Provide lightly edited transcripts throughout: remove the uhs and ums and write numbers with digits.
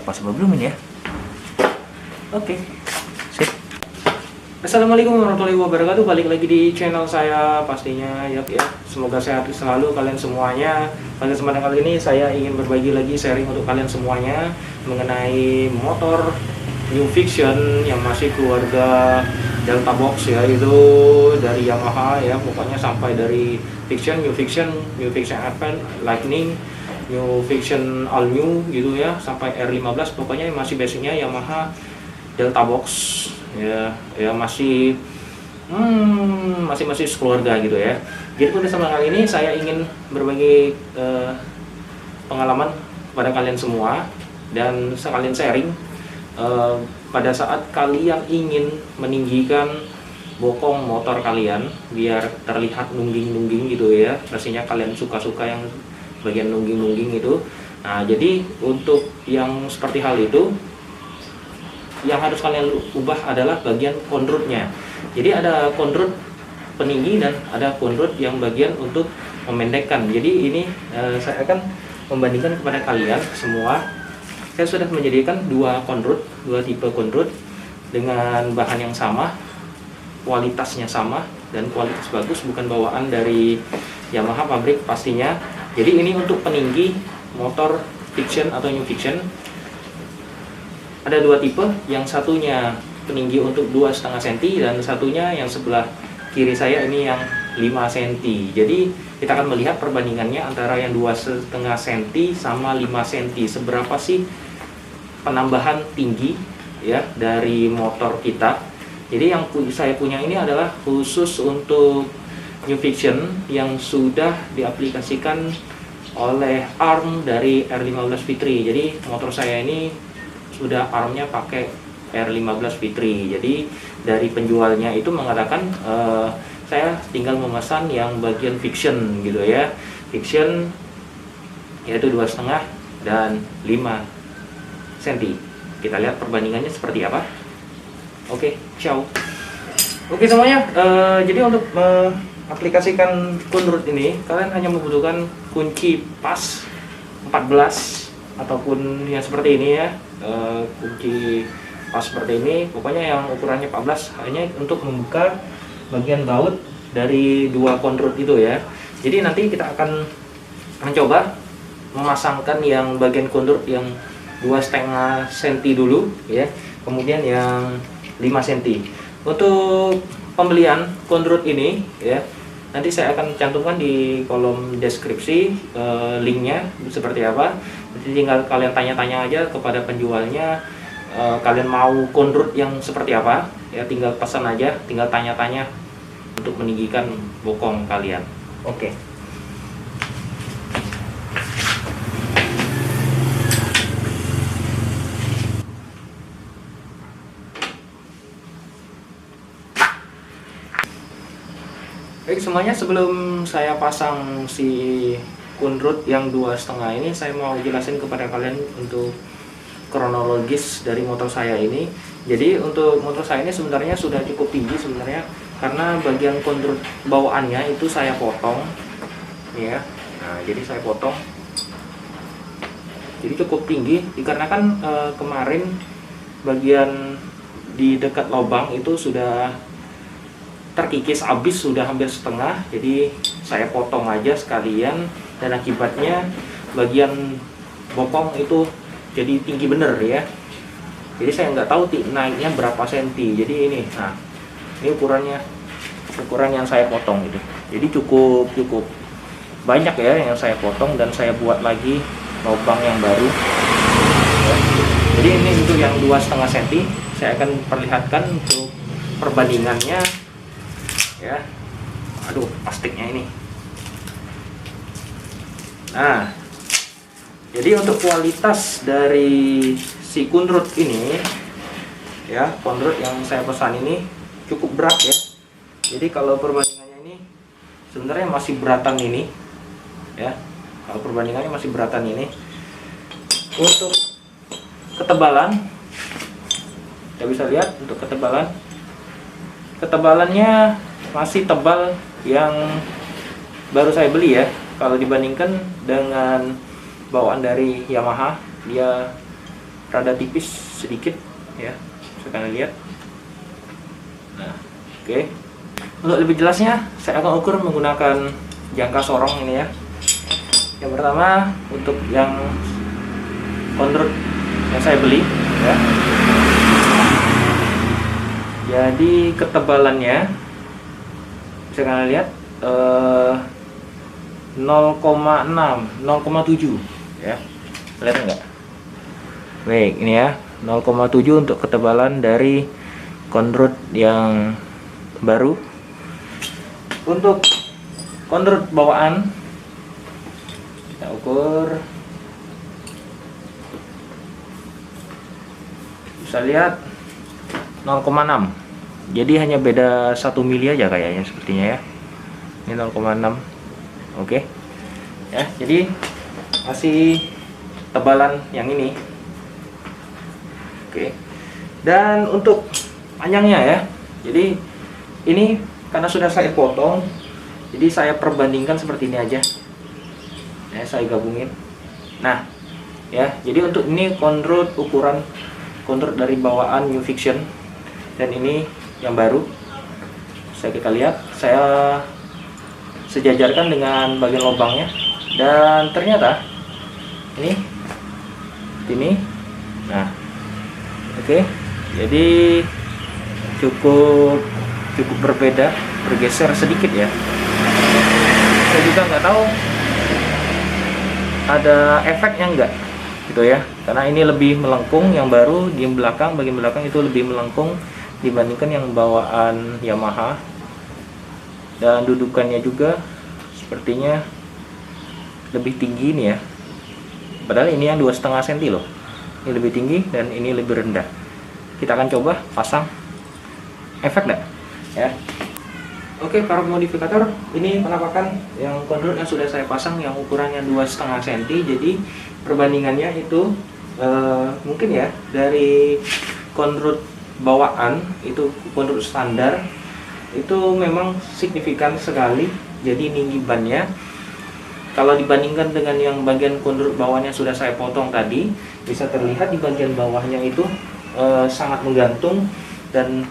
pas belum ini ya. Oke, sip. Assalamualaikum warahmatullahi wabarakatuh. Balik lagi di channel saya pastinya ya. Semoga sehat selalu kalian semuanya. Pada kesempatan kali ini saya ingin berbagi lagi sharing untuk kalian semuanya mengenai motor New Fiction yang masih keluarga Delta Box ya, itu dari Yamaha ya, pokoknya sampai dari Fiction, New Fiction, New Fiction Advance, Lightning, New Fiction All New gitu ya, sampai R15, pokoknya masih basicnya Yamaha Delta Box ya, masih masih sekeluarga gitu ya. Jadi pada kesempatan kali ini saya ingin berbagi pengalaman kepada kalian semua dan sekalian sharing pada saat kalian ingin meninggikan bokong motor kalian biar terlihat nungging-nungging gitu ya, pastinya kalian suka-suka yang bagian nungging-nungging itu. Nah, jadi untuk yang seperti hal itu, yang harus kalian ubah adalah bagian konrutnya. Jadi ada konrut peninggi dan ada konrut yang bagian untuk memendekkan. Jadi ini saya akan membandingkan kepada kalian semua. Saya sudah menyediakan dua tipe konrut dengan bahan yang sama, kualitasnya sama, dan kualitas bagus, bukan bawaan dari Yamaha pabrik pastinya. Jadi ini untuk peninggi motor Fiction atau New Fiction. Ada dua tipe, yang satunya peninggi untuk 2,5 cm dan satunya yang sebelah kiri saya ini yang 5 cm. Jadi kita akan melihat perbandingannya antara yang 2,5 cm sama 5 cm. Seberapa sih penambahan tinggi ya dari motor kita. Jadi yang saya punya ini adalah khusus untuk New Fiction yang sudah diaplikasikan oleh arm dari R15 Fitri. Jadi motor saya ini sudah armnya pakai R15 Fitri. Jadi dari penjualnya itu mengatakan saya tinggal memesan yang bagian Fiction gitu ya. Fiction yaitu 2,5 dan 5 cm. Kita lihat perbandingannya seperti apa. Oke, ciao. Oke semuanya, jadi untuk aplikasikan konrut ini kalian hanya membutuhkan kunci pas 14 ataupun yang seperti ini ya, kunci pas seperti ini, pokoknya yang ukurannya 14 hanya untuk membuka bagian baut dari dua konrut itu ya. Jadi nanti kita akan mencoba memasangkan yang bagian konrut yang 2,5 cm dulu ya, kemudian yang 5 cm. Untuk pembelian konrut ini ya, nanti saya akan cantumkan di kolom deskripsi linknya seperti apa. Jadi tinggal kalian tanya-tanya aja kepada penjualnya, kalian mau konrut yang seperti apa ya, tinggal pesan aja, tinggal tanya-tanya untuk meninggikan bokong kalian. Oke. Baik semuanya, sebelum saya pasang si konrut yang 2,5 ini, saya mau jelasin kepada kalian untuk kronologis dari motor saya ini. Jadi untuk motor saya ini sebenarnya sudah cukup tinggi sebenarnya, karena bagian konrut bawaannya itu saya potong ya. Nah, jadi saya potong, jadi cukup tinggi dikarenakan kemarin bagian di dekat lubang itu sudah terkikis habis, sudah hampir setengah. Jadi saya potong aja sekalian, dan akibatnya bagian bokong itu jadi tinggi bener ya. Jadi saya nggak tahu naiknya berapa senti. Jadi ini, nah ini ukuran yang saya potong itu. Jadi cukup banyak ya yang saya potong, dan saya buat lagi lubang yang baru ya. Jadi ini untuk yang 2,5 cm saya akan perlihatkan untuk perbandingannya ya. Aduh, plastiknya ini. Nah, jadi untuk kualitas dari si konrut ini ya, konrut yang saya pesan ini cukup berat ya. Jadi kalau perbandingannya ini sebenarnya masih beratan ini ya. Kalau perbandingannya masih beratan ini. Untuk ketebalan, kita bisa lihat untuk ketebalannya masih tebal yang baru saya beli ya. Kalau dibandingkan dengan bawaan dari Yamaha, dia rada tipis sedikit ya, bisa kalian lihat. Nah, oke. Untuk lebih jelasnya saya akan ukur menggunakan jangka sorong ini ya. Yang pertama untuk yang convert yang saya beli ya. Jadi ketebalannya bisa kalian lihat 0,6, 0,7 ya. Lihat enggak? Baik, ini ya 0,7 untuk ketebalan dari convert yang baru. Untuk convert bawaan kita ukur, bisa lihat 0,6. Jadi hanya beda 1 mili aja kayaknya sepertinya ya. Ini 0,6. Oke. Ya, jadi masih tebalan yang ini. Oke. Dan untuk panjangnya ya. Jadi ini karena sudah saya potong, jadi saya perbandingkan seperti ini aja. Ya, saya gabungin. Nah, ya, jadi untuk ini convert ukuran convert dari bawaan New Fiction dan ini yang baru. Kita lihat, saya sejajarkan dengan bagian lubangnya dan ternyata ini. Nah, oke. Jadi cukup berbeda, bergeser sedikit ya. Saya juga nggak tahu ada efeknya enggak gitu ya, karena ini lebih melengkung yang baru di belakang, bagian belakang itu lebih melengkung dibandingkan yang bawaan Yamaha, dan dudukannya juga sepertinya lebih tinggi nih ya, padahal ini yang 2,5 cm loh, ini lebih tinggi dan ini lebih rendah. Kita akan coba pasang, efek enggak ya. Oke, para modifikator, ini penampakan yang convert yang sudah saya pasang yang ukurannya 2,5 cm. Jadi perbandingannya itu mungkin ya, dari convert bawaan itu convert standar itu memang signifikan sekali. Jadi tinggi bannya kalau dibandingkan dengan yang bagian convert bawahnya sudah saya potong tadi, bisa terlihat di bagian bawahnya itu sangat menggantung, dan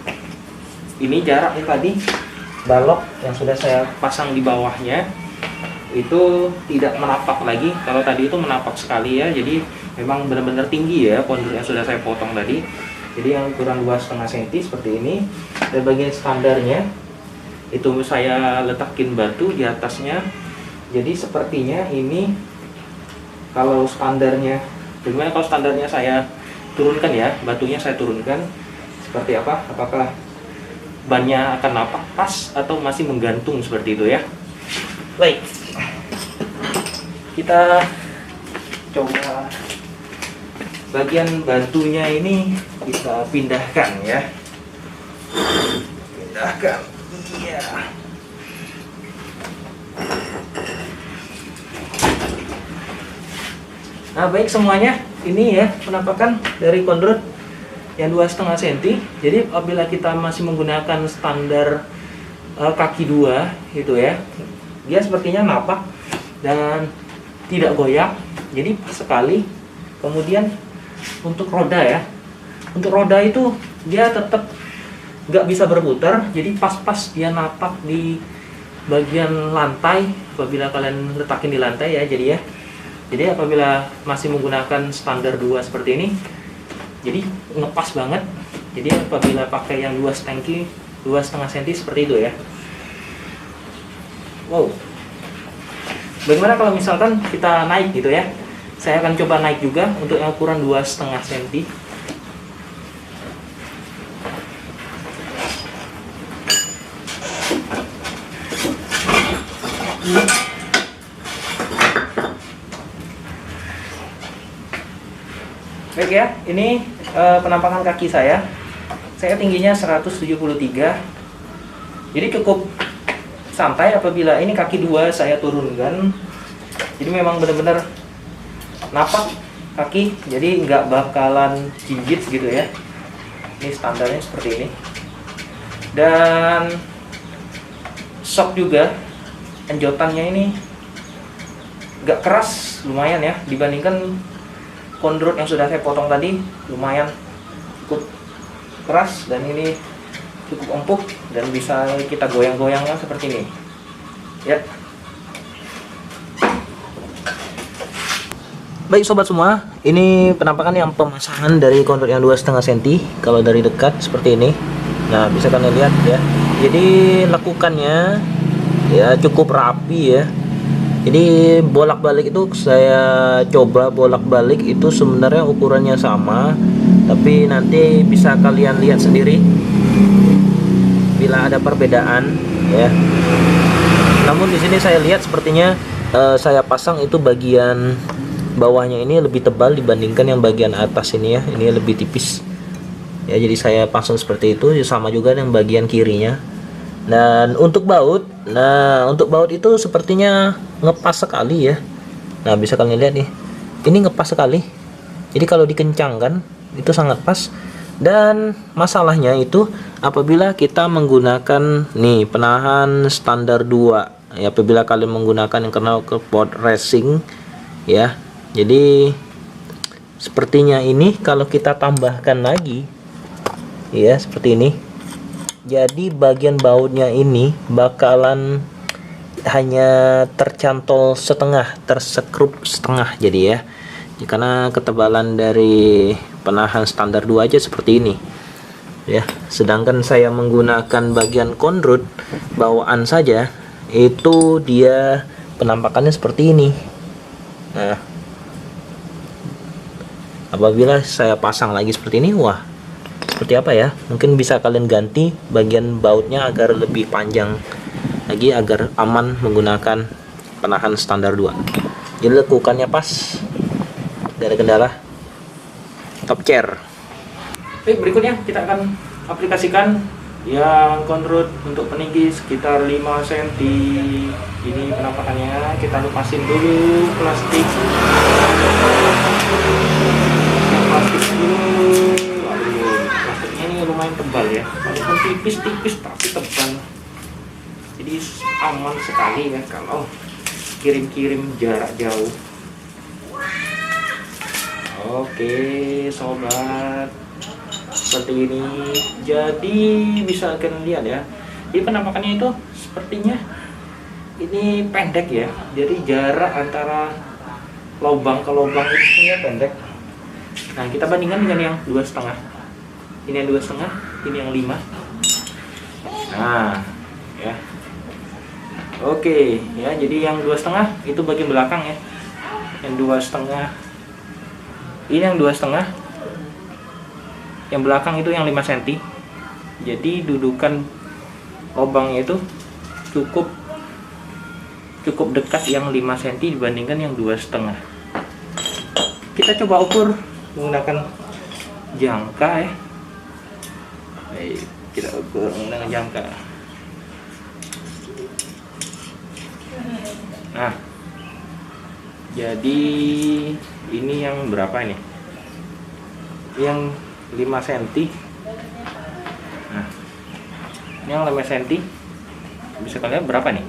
ini jaraknya tadi balok yang sudah saya pasang di bawahnya itu tidak menapak lagi. Kalau tadi itu menapak sekali ya, jadi memang benar-benar tinggi ya convert yang sudah saya potong tadi. Jadi yang ukuran 2,5 cm seperti ini, dan bagian standarnya itu saya letakin batu di atasnya. Jadi sepertinya ini kalau standarnya, bagaimana kalau standarnya saya turunkan ya, batunya saya turunkan seperti apa, apakah bannya akan napak pas atau masih menggantung seperti itu ya. Baik, kita coba bagian batunya ini kita pindahkan ya. Pindahkan, iya. Nah, baik semuanya, ini ya penampakan dari convert yang 2,5 cm. Jadi apabila kita masih menggunakan standar kaki 2 gitu ya, dia sepertinya napak dan tidak goyang, jadi pas sekali. Kemudian untuk roda ya, untuk roda itu dia tetap nggak bisa berputar, jadi pas-pas dia napak di bagian lantai apabila kalian letakin di lantai ya. Jadi apabila masih menggunakan standar 2 seperti ini, jadi ngepas banget. Jadi apabila pakai yang 2,5 cm seperti itu ya. Wow. Bagaimana kalau misalkan kita naik gitu ya? Saya akan coba naik juga untuk yang ukuran 2,5 cm. Baik ya, ini penampakan kaki saya. Saya tingginya 173. Jadi cukup santai apabila ini kaki 2 saya turunkan. Jadi memang benar-benar napak kaki, jadi nggak bakalan jinjit gitu ya. Ini standarnya seperti ini. Dan shock juga, enjotannya ini nggak keras, lumayan ya, dibandingkan kondrot yang sudah saya potong tadi lumayan cukup keras, dan ini cukup empuk dan bisa kita goyang-goyangkan seperti ini ya. Baik sobat semua, ini penampakan yang pemasangan dari kondrot yang 2,5 cm kalau dari dekat seperti ini. Nah, bisa kalian lihat ya. Jadi lekukannya ya cukup rapi ya. Jadi bolak-balik itu saya coba bolak-balik itu sebenarnya ukurannya sama, tapi nanti bisa kalian lihat sendiri bila ada perbedaan ya. Namun di sini saya lihat sepertinya saya pasang itu bagian bawahnya ini lebih tebal dibandingkan yang bagian atas ini ya. Ini lebih tipis ya, jadi saya pasang seperti itu. Sama juga yang bagian kirinya. Dan untuk baut, itu sepertinya ngepas sekali ya. Nah, bisa kalian lihat nih, ini ngepas sekali. Jadi kalau dikencangkan itu sangat pas. Dan masalahnya itu apabila kita menggunakan nih penahan standar 2 ya, apabila kalian menggunakan yang knalpot racing ya. Jadi sepertinya ini kalau kita tambahkan lagi ya seperti ini, jadi bagian bautnya ini bakalan hanya tercantol setengah, tersekrup setengah jadi ya. Karena ketebalan dari penahan standar 2 aja seperti ini ya. Sedangkan saya menggunakan bagian kondrot bawaan saja, itu dia penampakannya seperti ini. Nah, apabila saya pasang lagi seperti ini, wah seperti apa ya, mungkin bisa kalian ganti bagian bautnya agar lebih panjang lagi, agar aman menggunakan penahan standar 2. Jadi lekukannya pas, tidak ada kendala, top chair. Baik, berikutnya kita akan aplikasikan yang kondrot untuk peninggi sekitar 5 cm. Ini penampakannya, kita lepasin dulu plastik dulu. Aduh, plastiknya ini lumayan tebal ya, walaupun tipis-tipis tapi tebal. Jadi aman sekali ya kalau kirim-kirim jarak jauh. Oke sobat, seperti ini. Jadi bisa kalian lihat ya, ini penampakannya itu sepertinya ini pendek ya. Jadi jarak antara lubang ke lubang itu sebenarnya pendek. Nah, kita bandingkan dengan yang 2,5. Ini yang 2,5, ini yang 5. Nah ya, oke ya. Jadi yang 2,5 itu bagian belakang ya, yang 2,5 ini yang 2,5, yang belakang itu yang 5 cm. Jadi dudukan lubangnya itu cukup dekat yang 5 cm dibandingkan yang 2,5. Kita coba ukur menggunakan jangka ya. Baik, kita ukur menggunakan jangka. Nah, jadi ini yang berapa ini? Yang 5 cm. Nah, ini yang 5 cm. Bisa kalian berapa nih?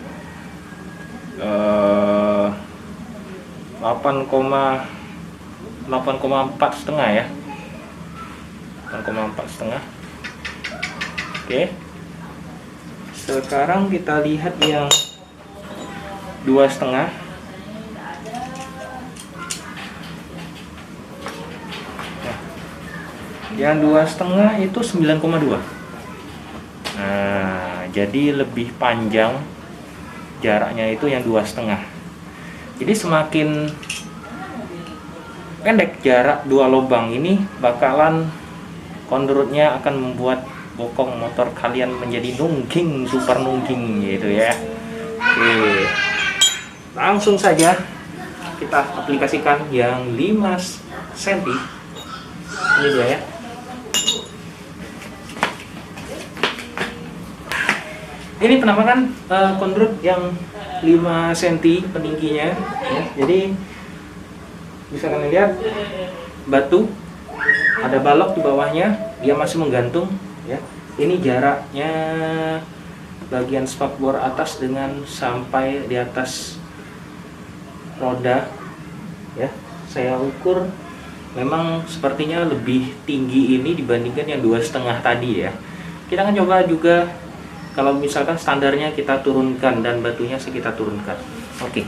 8,4 setengah ya. 8,4 setengah. Oke. Sekarang kita lihat yang 2,5. Yang 2,5 itu 9,2. Nah, jadi lebih panjang jaraknya itu yang 2,5. Jadi semakin pendek jarak dua lubang ini, bakalan kondrotnya akan membuat bokong motor kalian menjadi nungging, super nungging gitu ya. Oke, langsung saja kita aplikasikan yang 5 cm. Ini dia ya. Ini penampakan kondrot yang 5 cm peningginya ya. Jadi bisa kalian lihat batu, ada balok di bawahnya, dia masih menggantung ya. Ini jaraknya bagian spakbor atas dengan sampai di atas roda ya. Saya ukur memang sepertinya lebih tinggi ini dibandingkan yang 2,5 tadi ya. Kita akan coba juga kalau misalkan standarnya kita turunkan dan batunya sih kita turunkan. Oke.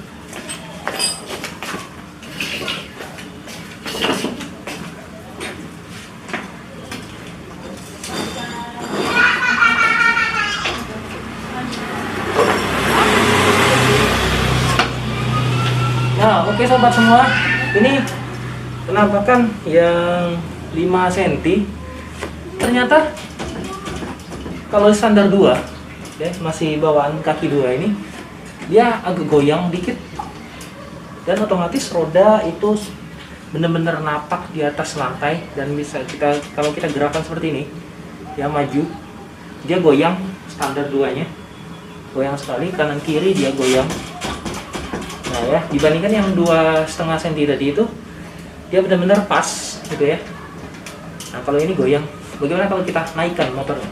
Nah, oke sobat semua, ini penampakan yang 5 cm. Ternyata kalau standar 2 ya, masih bawaan kaki 2 ini, dia agak goyang dikit. Dan otomatis roda itu benar-benar napak di atas lantai, dan bisa kita, kalau kita gerakan seperti ini, ya maju, dia goyang. Standar 2-nya goyang sekali, kanan kiri dia goyang. Nah ya, dibandingkan yang 2,5 cm tadi itu, dia benar-benar pas gitu ya. Nah kalau ini goyang. Bagaimana kalau kita naikkan motornya?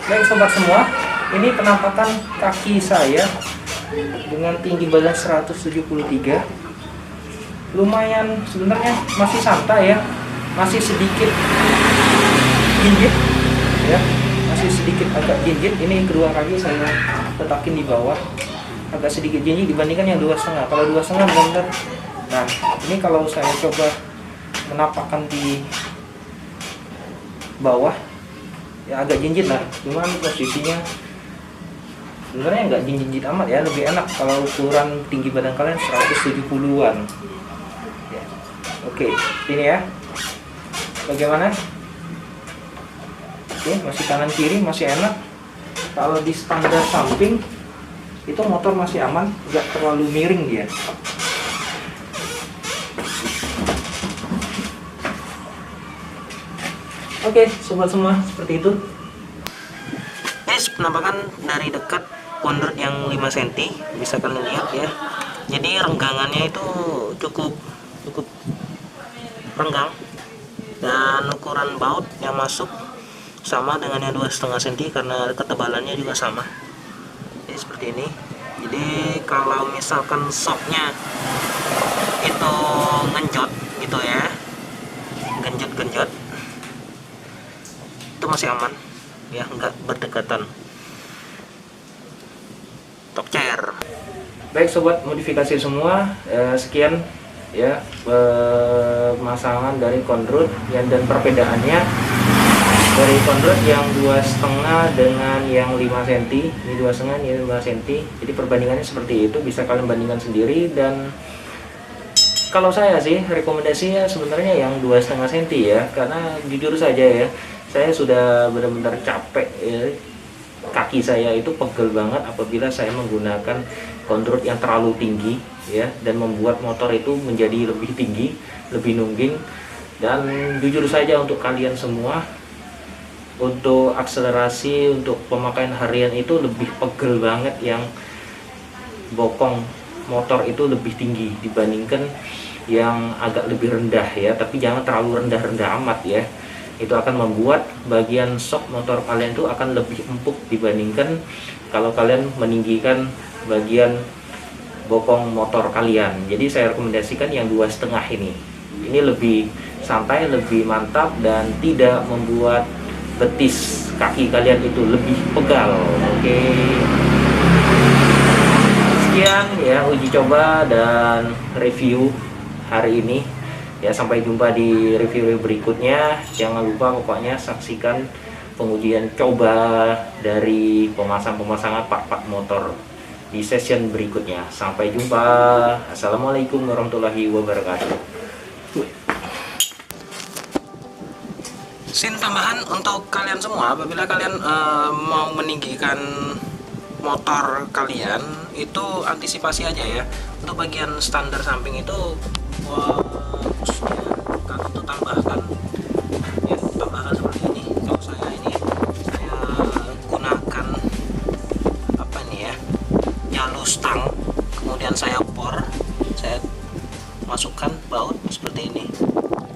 Baik sobat semua, ini penampakan kaki saya dengan tinggi badan 173. Lumayan sebenarnya, masih santai ya, masih sedikit gigit ya, masih sedikit agak gigit. Ini kedua kaki saya letakin di bawah, agak sedikit gigit dibandingkan yang 2,5. Kalau 2,5 benar-benar. Nah ini kalau saya coba menapakkan di bawah ya agak jinjit lah, cuman posisinya sebenarnya nggak jinjit amat ya, lebih enak kalau ukuran tinggi badan kalian 170-an ya. Oke, ini ya bagaimana. Oke, masih kanan kiri masih enak. Kalau di standar samping itu motor masih aman, nggak terlalu miring dia. Oke, sobat semua, seperti itu. Guys, penampakan dari dekat pondok yang 5 cm bisa kalian lihat ya. Jadi renggangannya itu cukup renggang, dan ukuran baut yang masuk sama dengan yang 2,5 cm karena ketebalannya juga sama. Jadi seperti ini. Jadi kalau misalkan shocknya itu ngenjot gitu ya, genjot itu masih aman ya, nggak berdekatan. Top chair. Baik sobat modifikasi semua, sekian ya pemasangan dari Conroad yang, dan perbedaannya dari Conroad yang 2,5 dengan yang 5 cm. Ini 2,5, ini 5 cm. Jadi perbandingannya seperti itu, bisa kalian bandingkan sendiri. Dan kalau saya sih rekomendasinya sebenarnya yang 2,5 cm ya, karena jujur saja ya, saya sudah benar-benar capek ya. Kaki saya itu pegel banget apabila saya menggunakan Conroad yang terlalu tinggi ya, dan membuat motor itu menjadi lebih tinggi, lebih nungging. Dan jujur saja untuk kalian semua, untuk akselerasi, untuk pemakaian harian itu lebih pegel banget yang bokong motor itu lebih tinggi dibandingkan yang agak lebih rendah ya, tapi jangan terlalu rendah-rendah amat ya. Itu akan membuat bagian shock motor kalian itu akan lebih empuk dibandingkan kalau kalian meninggikan bagian bokong motor kalian. Jadi saya rekomendasikan yang 2,5 ini. Ini lebih santai, lebih mantap, dan tidak membuat betis kaki kalian itu lebih pegal. Oke. Sekian ya uji coba dan review hari ini. Ya, sampai jumpa di review berikutnya. Jangan lupa pokoknya saksikan pengujian coba dari pemasangan part-part motor di session berikutnya. Sampai jumpa. Assalamualaikum warahmatullahi wabarakatuh. Sin tambahan untuk kalian semua, apabila kalian mau meninggikan motor kalian, itu antisipasi aja ya. Untuk bagian standar samping itu kalau untuk tambahkan ya, tambahkan seperti ini. Kalau saya gunakan apa nih ya, jalur stang, kemudian saya bor, saya masukkan baut seperti ini.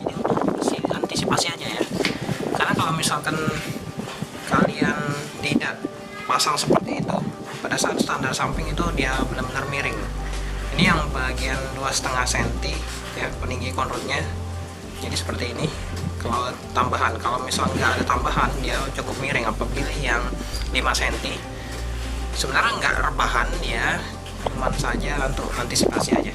Jadi untuk antisipasi aja ya, karena kalau misalkan kalian tidak pasang seperti itu, pada saat standar samping itu dia benar-benar miring. Ini yang bagian 2,5 cm ya, peninggi konrutnya. Jadi seperti ini. Kalau tambahan, kalau misal nggak ada tambahan, dia cukup miring. Apabila yang 5 cm sebenarnya nggak rebahan ya, cuman saja untuk antisipasi aja.